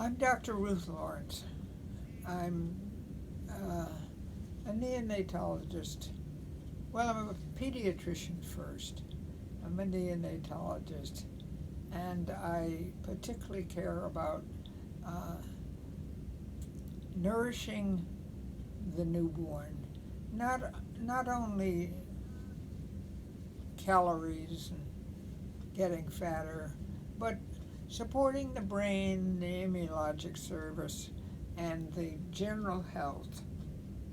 I'm Dr. Ruth Lawrence. I'm a neonatologist. Well, I'm a pediatrician first. I'm a neonatologist, and I particularly care about nourishing the newborn. Not only calories and getting fatter, but supporting the brain, the immunologic service, and the general health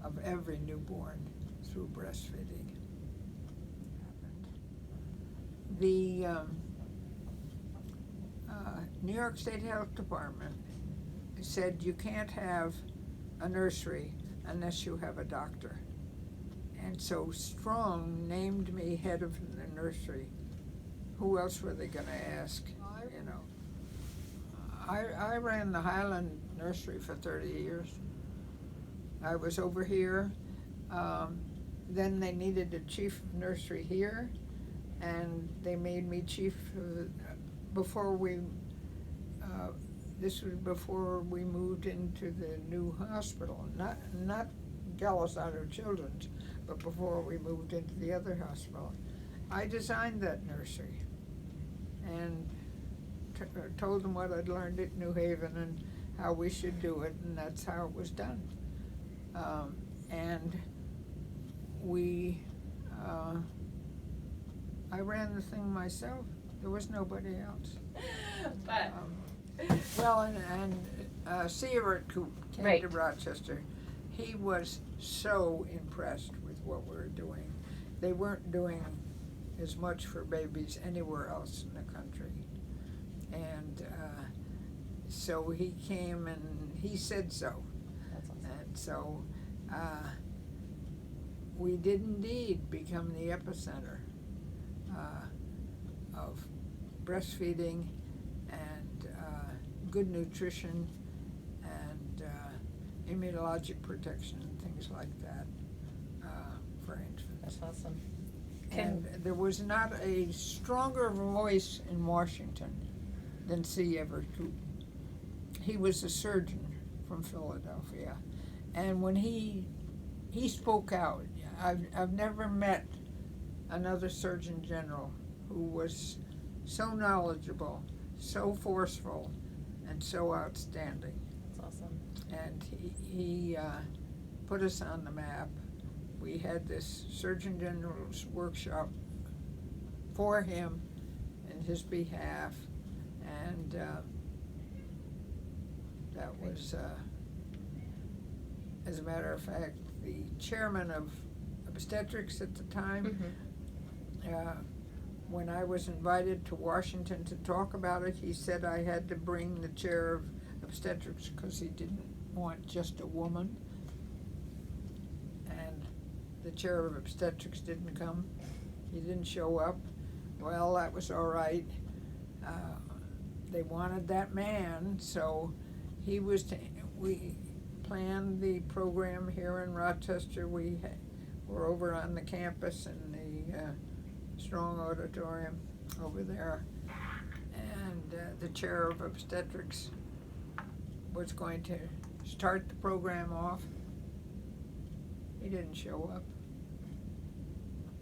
of every newborn through breastfeeding. The New York State Health Department said you can't have a nursery unless you have a doctor. And so Strong named me head of the nursery. Who else were they going to ask? You know, I ran the Highland Nursery for 30 years. I was over here. Then they needed a chief of nursery here, and they made me chief before we. This was before we moved into the new hospital, not Gallisano Children's, but before we moved into the other hospital. I designed that nursery and told them what I'd learned at New Haven and how we should do it, and that's how it was done. And I ran the thing myself. There was nobody else. But Well, and C. Everett Koop came Right. to Rochester. He was so impressed with what we were doing. They weren't doing as much for babies anywhere else in the country. And so he came and he said so. that's awesome. And so we did indeed become the epicenter of breastfeeding and good nutrition and immunologic protection and things like that for infants. That's awesome. And there was not a stronger voice in Washington than C. Everett Koop. He was a surgeon from Philadelphia, and when he spoke out, I've never met another Surgeon General who was so knowledgeable, so forceful, and so outstanding. That's awesome. And he put us on the map. We had this Surgeon General's workshop for him in his behalf, and that was, as a matter of fact, the chairman of obstetrics at the time, when I was invited to Washington to talk about it, he said I had to bring the chair of obstetrics because he didn't want just a woman. And the chair of obstetrics didn't come. He didn't show up. Well, that was all right. They wanted that man, so he was. We planned the program here in Rochester. We were over on the campus in the Strong Auditorium over there, and the chair of obstetrics was going to start the program off. He didn't show up.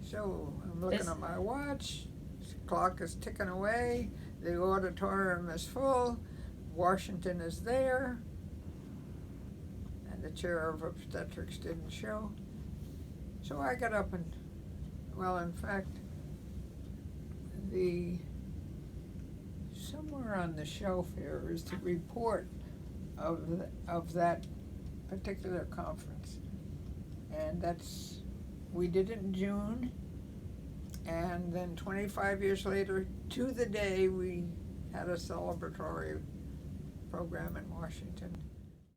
So I'm looking at my watch, the clock is ticking away, the auditorium is full, Washington is there, and the chair of obstetrics didn't show. So I got up and, well, in fact, somewhere on the shelf here is the report of that particular conference. And we did it in June, and then 25 years later, to the day, we had a celebratory program in Washington.